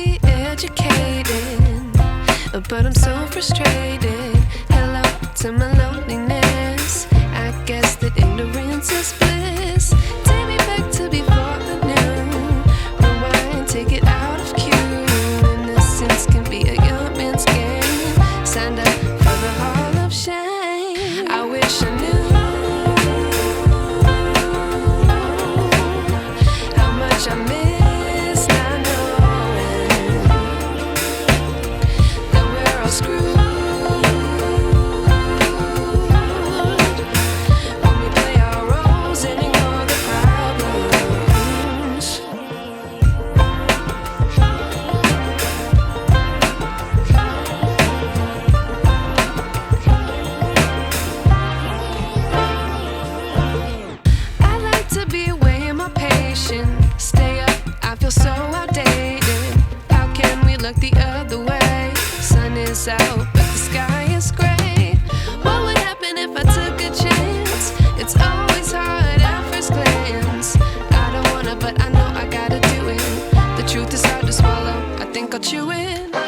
be educated, but I'm so frustrated. Hello to my loneliness. I guess that ignorance is bliss. Take me back to before I knew. Rewind, take it out of cue. Innocence can be a young man's game. Signed up for the hall of shame. I wish I knew how much I miss not knowing that we're all screwed. Stay up, I feel so outdated. How can we look the other way? Sun is out, but the sky is gray. What would happen if I took a chance? It's always hard at first glance. I don't wanna, but I know I gotta do it. The truth is hard to swallow, I think I'll chew it.